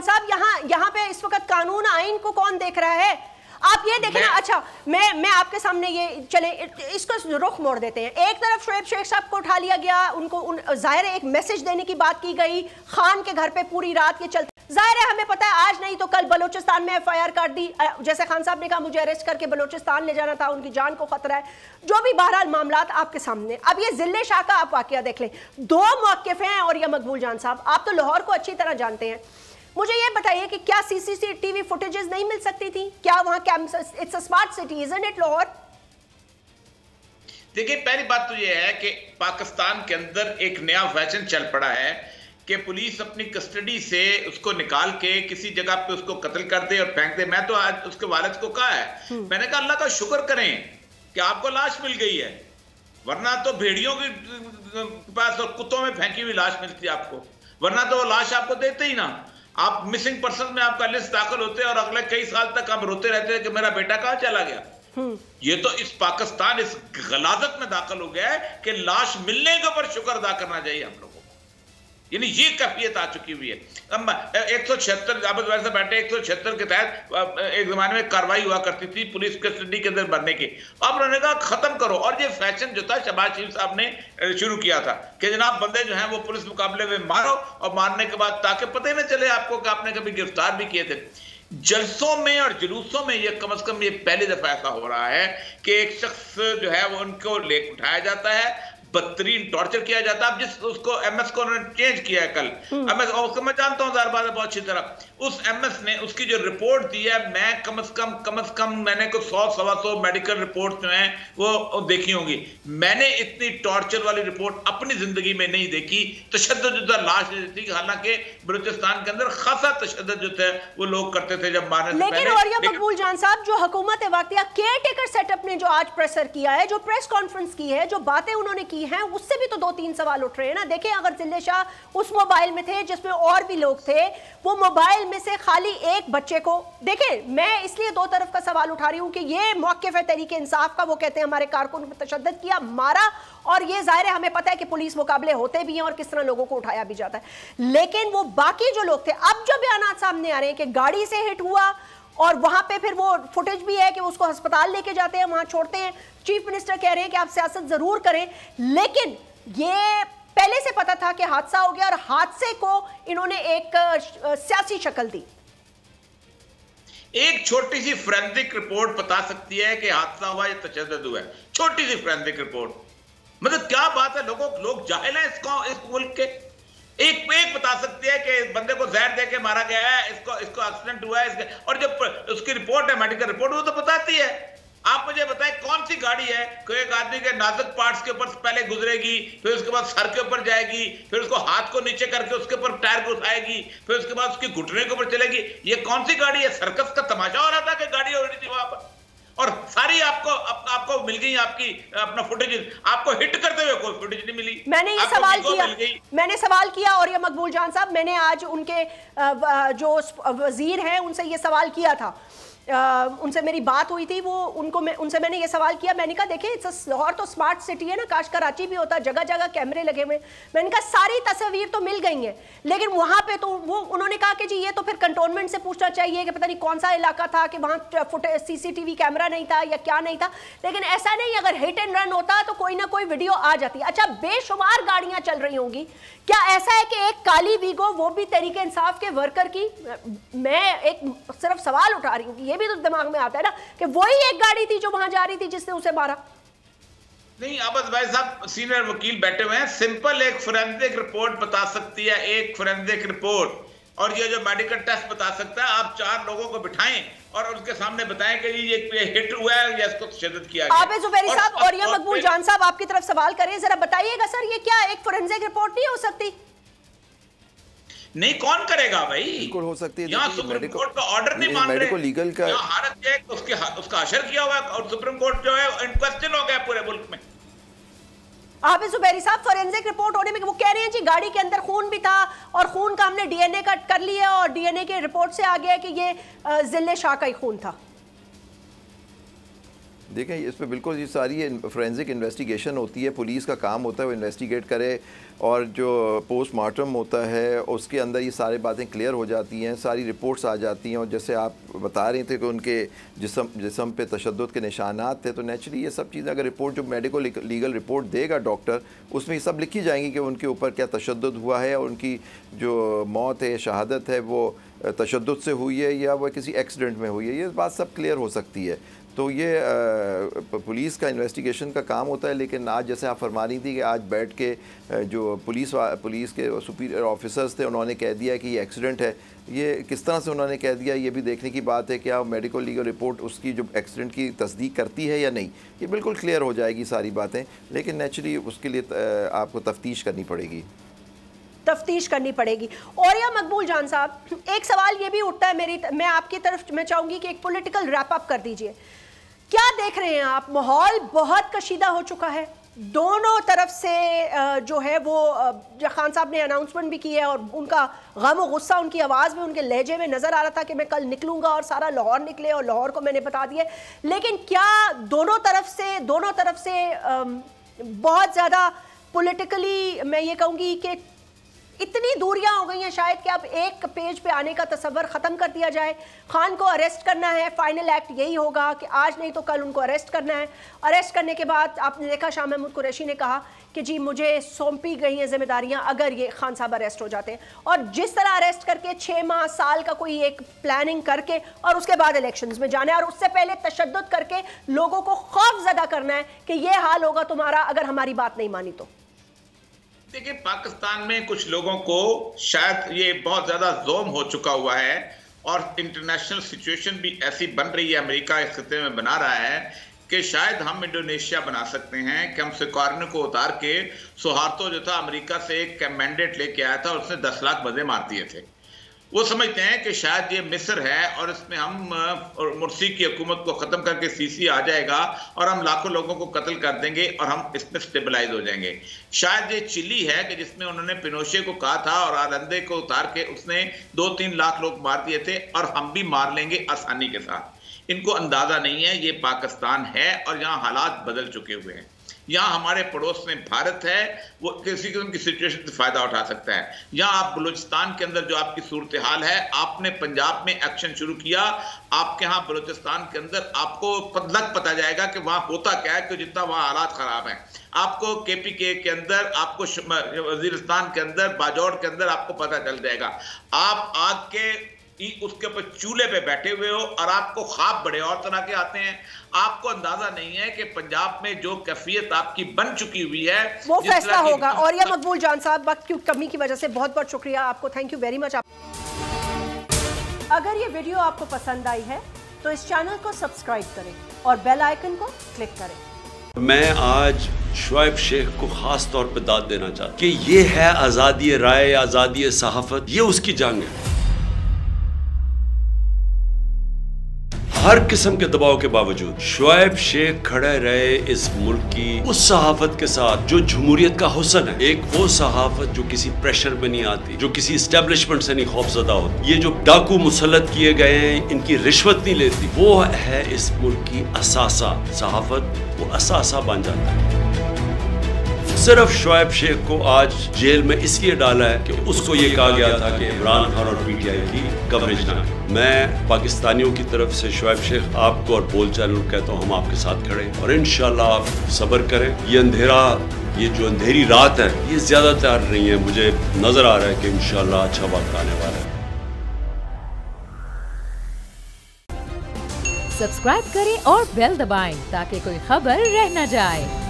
जान साहब, यहाँ पे इस वक्त कानून आइन को कौन देख रहा है? आप ये देखें ना। अच्छा, मैं आपके सामने ये चले इसको रुख मोड़ देते हैं। एक तरफ शोएब शेख साहब को उठा लिया गया, उनको जाहिर है एक मैसेज देने की बात की गई, खान के घर पे पूरी रात ये चलते, जाहिर है हमें पता है आज नहीं तो कल बलोचिस्तान में एफआईआर कर दी, जैसे खान साहब ने कहा मुझे अरेस्ट करके बलोचिस्तान ले जाना था, उनकी जान को खतरा है, जो भी बहरहाल मामलात आपके सामने। अब ये जिले शाह का आप वाकया देख लें, दो मौक़िफ़ हैं और ये मकबूल जान साहब, आप तो लाहौर को अच्छी तरह जानते हैं, मुझे ये बताइए कि क्या सीसीटीवी फुटेजेस नहीं मिल सकती थी? क्या वहां it's a smart city, isn't it Lahore? देखिए, पहली बात तो ये है कि पाकिस्तान के अंदर एक नया फैशन चल पड़ा है कि पुलिस अपनी कस्टडी से उसको निकाल के किसी जगह पे उसको कत्ल कर दे और फेंक दे। मैं तो आज उसके वालिद को कहा है, मैंने कहा अल्लाह का शुक्र करें कि आपको लाश मिल गई है, वरना तो भेड़ियों के पास और कुत्तों में फेंकी हुई लाश मिलती आपको, वरना तो वो लाश आपको देते ही ना। आप मिसिंग पर्सन में आपका लिस्ट दाखिल होते और अगले कई साल तक हम रोते रहते हैं कि मेरा बेटा कहाँ चला गया। ये तो इस पाकिस्तान इस गलाजत में दाखिल हो गया है कि लाश मिलने के ऊपर शुक्र अदा करना चाहिए हम लोगों को, यानी ये कैफियत आ चुकी हुई है। अब 176 आप से बैठे 176 के तहत एक जमाने में कार्रवाई हुआ करती थी पुलिस कस्टडी के अंदर भरने की, अब उन्होंने कहा खत्म करो। और ये फैशन जो था शहबाज शरीफ साहब ने शुरू किया था कि जनाब बंदे जो हैं वो पुलिस मुकाबले में मारो, और मारने के बाद ताकि पता ही ना चले आपको कि आपने कभी गिरफ्तार भी किए थे। जलसों में और जुलूसों में ये कम से कम ये पहली दफा ऐसा हो रहा है कि एक शख्स जो है वो उनको ले उठाया जाता है, बदतरीन टॉर्चर किया जाता है। अब जिस उसको एमएस को उन्होंने चेंज किया है कल, एमएस उसको मैं जानता हूँ बहुत अच्छी तरह, उस एमएस ने उसकी जो रिपोर्ट दी है, मैं कम से कम मैंने को 100-125 मेडिकल रिपोर्ट जो हैं वो देखी होंगी, मैंने इतनी टॉर्चर वाली रिपोर्ट अपनी जिंदगी में नहीं देखी। तशद्दुद जो था लाश थी, हालांकि बलूचिस्तान के अंदर खासा तशद्दुद जो था वो लोग करते थे जब मारने से पहले। लेकिन और मकबूल जान साहब, जो हुकूमत वाक़िया केयर टेकर सेटअप ने जो आज प्रेसर किया है, जो प्रेस कॉन्फ्रेंस की है, जो बातें उन्होंने की हैं, उससे भी तो 2-3 सवाल उठ रहे हैं ना। देखें, अगर जिले शाह उस मोबाइल में थे जिसमें और भी लोग थे, वो मोबाइल में से खाली एक बच्चे को देखें, मैं इसलिए दो तरफ का सवाल उठा रही हूं कि ये मौक़िफ़ है तहरीक इंसाफ का, वो कहते हैं हमारे कारकुन पर तशद्दुद किया, मारा, और ये जाहिर है हमें पता है कि पुलिस मुकाबले होते भी हैं और किस तरह लोगों को उठाया भी जाता है। लेकिन वो बाकी जो लोग थे, अब जो बयान सामने आ रहे हैं कि गाड़ी से हिट हुआ और वहां पे फिर वो फुटेज भी है कि उसको अस्पताल लेके जाते हैं, वहां छोड़ते हैं, चीफ मिनिस्टर कह रहे हैं कि आप सियासत जरूर करें, लेकिन ये पहले से पता था कि हादसा हो गया और हादसे को इन्होंने एक सियासी शक्ल दी। एक छोटी सी फोरेंसिक रिपोर्ट बता सकती है कि हादसा हुआ या तशद्दुद हुआ है, छोटी सी फोरेंसिक रिपोर्ट, मतलब क्या बात है, लोग जाहिल हैं इस मुल्क के। एक बता सकती है कि बंदे को जहर देके मारा गया है, इसको एक्सीडेंट हुआ है, और जब उसकी रिपोर्ट है मेडिकल रिपोर्ट, वो तो बताती है। आप मुझे बताएं कौन सी गाड़ी है कोई एक आदमी के नाजुक पार्ट्स के ऊपर पहले गुजरेगी, फिर उसके बाद सर के ऊपर जाएगी, फिर उसको हाथ को नीचे करके उसके ऊपर टायर को उठाएगी, फिर उसके बाद उसकी घुटने के ऊपर चलेगी। ये कौन सी गाड़ी है? सर्कस का तमाशा हो रहा था कि गाड़ी हो रही थी वहां पर, और सारी आपको मिल गई आपकी अपना फुटेज, आपको हिट करते हुए कोई फुटेज नहीं मिली। मैंने ये सवाल किया और ये मकबूल जान साहब, मैंने आज उनके जो वजीर हैं उनसे ये सवाल किया था, उनसे मेरी बात हुई थी, वो उनसे मैंने ये सवाल किया, मैंने कहा देखिए लाहौर तो स्मार्ट सिटी है ना, काश कराची भी होता, जगह जगह कैमरे लगे हुए, मैंने कहा सारी तस्वीर तो मिल गई हैं, लेकिन वहां पे तो वो उन्होंने कहा कि जी ये तो फिर कंटोनमेंट से पूछना चाहिए कि पता नहीं कौन सा इलाका था कि वहां सीसीटीवी कैमरा नहीं था या क्या नहीं था, लेकिन ऐसा नहीं, अगर हिट एंड रन होता तो कोई ना कोई वीडियो आ जाती। अच्छा, बेशुमार गाड़ियां चल रही होंगी, क्या ऐसा है कि एक काली वीगो, वो भी तहरीक इंसाफ के वर्कर की, मैं एक सिर्फ सवाल उठा रही हूँ कि ये भी तो दिमाग में आता है ना कि वही एक गाड़ी थी जो वहां जा रही थी जिसने उसे मारा। नहीं, अब्बास भाई साहब सीनियर वकील बैठे हुए हैं, सिंपल एक फोरेंसिक रिपोर्ट बता सकती है, एक फोरेंसिक रिपोर्ट, और ये जो मेडिकल टेस्ट बता सकता है। आप 4 लोगों को बिठाएं और उनके सामने बताएं कि ये हिट हुआ है या इसको तशद्दुद किया गया। आप जुबैरी साहब और ये मकबूल जान साहब आपकी तरफ सवाल करें, जरा बताइएगा सर, ये क्या एक फोरेंसिक रिपोर्ट नहीं हो सकती? नहीं, कौन करेगा भाई? बिल्कुल हो सकती है। यहाँ सुप्रीम कोर्ट का ऑर्डर नहीं मान रहे, लीगल का भारत है उसका अशर किया हुआ है और सुप्रीम कोर्ट जो है इनक्वेस्शन हो गया पूरे मुल्क में। आप जुबैरी साहब, फोरेंसिक रिपोर्ट होने में वो कह रहे हैं जी गाड़ी के अंदर खून भी था और खून का हमने डीएनए कट कर लिया और डीएनए के रिपोर्ट से आ गया कि ये जिले शाह का ही खून था। देखें इस पर बिल्कुल ये सारी फोरेंसिक इन्वेस्टिगेशन होती है, पुलिस का काम होता है वो इन्वेस्टिगेट करे, और जो पोस्टमार्टम होता है उसके अंदर ये सारी बातें क्लियर हो जाती हैं, सारी रिपोर्ट्स आ जाती हैं। और जैसे आप बता रहे थे कि उनके जिस्म पे तशद्दुद के निशानात थे, तो नेचुरली ये सब चीज़ें अगर रिपोर्ट जो मेडिकल लीगल रिपोर्ट देगा डॉक्टर, उसमें ये सब लिखी जाएंगी कि उनके ऊपर क्या तशद्दुद हुआ है, और उनकी जो मौत है, शहादत है, वो तशद्दुद से हुई है या वो किसी एक्सीडेंट में हुई है, ये बात सब क्लियर हो सकती है। तो ये पुलिस का इन्वेस्टिगेशन का काम होता है। लेकिन आज जैसे आप फरमा रही थी कि आज बैठ के जो पुलिस के सुपीरियर ऑफिसर्स थे उन्होंने कह दिया कि ये एक्सीडेंट है, ये किस तरह से उन्होंने कह दिया ये भी देखने की बात है। क्या मेडिकल लीगल रिपोर्ट उसकी जो एक्सीडेंट की तस्दीक करती है या नहीं, ये बिल्कुल क्लियर हो जाएगी सारी बातें। लेकिन नेचुरली उसके लिए आपको तफ्तीश करनी पड़ेगी, तफ्तीश करनी पड़ेगी। और या मकबूल जान साहब, एक सवाल ये भी उठता है मैं आपकी तरफ मैं चाहूँगी कि एक पॉलिटिकल रैप अप कर दीजिए। क्या देख रहे हैं आप, माहौल बहुत कशीदा हो चुका है दोनों तरफ से, जो है वो खान साहब ने अनाउंसमेंट भी की है और उनका गम और गुस्सा उनकी आवाज़ में, उनके लहजे में नज़र आ रहा था कि मैं कल निकलूँगा, और सारा लाहौर निकले और लाहौर को मैंने बता दिया। लेकिन क्या दोनों तरफ से बहुत ज़्यादा पॉलिटिकली मैं ये कहूँगी कि इतनी दूरियां हो गई हैं शायद कि अब एक पेज पे आने का तसव्वुर ख़त्म कर दिया जाए। खान को अरेस्ट करना है, फाइनल एक्ट यही होगा कि आज नहीं तो कल उनको अरेस्ट करना है। अरेस्ट करने के बाद आपने देखा शाह महमूद कुरैशी ने कहा कि जी मुझे सौंपी गई हैं जिम्मेदारियां अगर ये खान साहब अरेस्ट हो जाते हैं, और जिस तरह अरेस्ट करके 6 माह साल का कोई एक प्लानिंग करके और उसके बाद इलेक्शंस में जाना है, और उससे पहले तशद्दुद करके लोगों को खौफजदा करना है कि ये हाल होगा तुम्हारा अगर हमारी बात नहीं मानी तो। देखिए, पाकिस्तान में कुछ लोगों को शायद ये बहुत ज्यादा जोम हो चुका हुआ है, और इंटरनेशनल सिचुएशन भी ऐसी बन रही है, अमेरिका इस खिते में बना रहा है कि शायद हम इंडोनेशिया बना सकते हैं कि हम सिकारने को उतार के, सुहार्तो जो था अमेरिका से एक मैंडेट लेके आया था और उसने 10 लाख बंदे मार दिए थे। वो समझते हैं कि शायद ये मिस्र है और इसमें हम मुर्सी की हुकूमत को ख़त्म करके सीसी आ जाएगा और हम लाखों लोगों को कत्ल कर देंगे और हम इसमें स्टेबलाइज हो जाएंगे। शायद ये चिली है कि जिसमें उन्होंने पिनोशे को कहा था और आलंदे को उतार के उसने 2-3 लाख लोग मार दिए थे, और हम भी मार लेंगे आसानी के साथ। इनको अंदाज़ा नहीं है ये पाकिस्तान है और यहाँ हालात बदल चुके हुए हैं। यहाँ हमारे पड़ोस में भारत है, वो किसी किस्म की सिचुएशन से फायदा उठा सकता है। यहाँ आप बलूचिस्तान के अंदर जो आपकी सूरत हाल है, आपने पंजाब में एक्शन शुरू किया, आपके यहाँ बलूचिस्तान के अंदर आपको पता जाएगा कि वहाँ होता क्या है, कि जितना वहाँ हालात खराब हैं। आपको KPK के अंदर, आपको वजीरिस्तान के अंदर, बाजौर के अंदर आपको पता चल जाएगा। आप आग के उसके ऊपर चूल्हे पे बैठे हुए हो और आपको ख्वाब बड़े और तरह के आते हैं। आपको अंदाजा नहीं है कि पंजाब में जो कैफियत आपकी बन चुकी हुई है वो फैसला होगा। और या मकबूल जान साहब, वक्त की कमी की वजह से बहुत बहुत शुक्रिया आपको, थैंक यू वेरी मच। अगर ये वीडियो आपको पसंद आई है तो इस चैनल को सब्सक्राइब करें और बेल आइकन को क्लिक करें। मैं आज शुएब शेख को खास तौर पर दाद देना चाहता हूं कि ये है आज़ादी राय, आज़ादी सहाफत, ये उसकी जंग है। हर किस्म के दबाव के बावजूद शुएब शेख खड़े रहे इस मुल्क की उस सहाफत के साथ जो जमहूरियत का हुस्न है। एक वो सहाफत जो किसी प्रेशर में नहीं आती, जो किसी एस्टेब्लिशमेंट से नहीं खौफजदा होती। ये जो डाकू मुसल्लत किए गए हैं, इनकी रिश्वत नहीं लेती, वो है इस मुल्क की असासा। सहाफत वो असासा बन जाता है। सिर्फ शुएब शेख को आज जेल में इसलिए डाला है कि उसको ये कहा गया था कि इमरान खान और PTI की कवरेज ना करें। मैं पाकिस्तानियों की तरफ से शुएब शेख आपको और बोल चैनल कहता हूँ, हम आपके साथ खड़े हैं और इंशाल्लाह आप सब्र करें। ये जो अंधेरी रात है ये ज्यादा तैयार नहीं है। मुझे नजर आ रहा है कि इंशाल्लाह अच्छा वक्त आने वाला है। सब्सक्राइब करें और बेल दबाएं ताकि कोई खबर रह न जाए।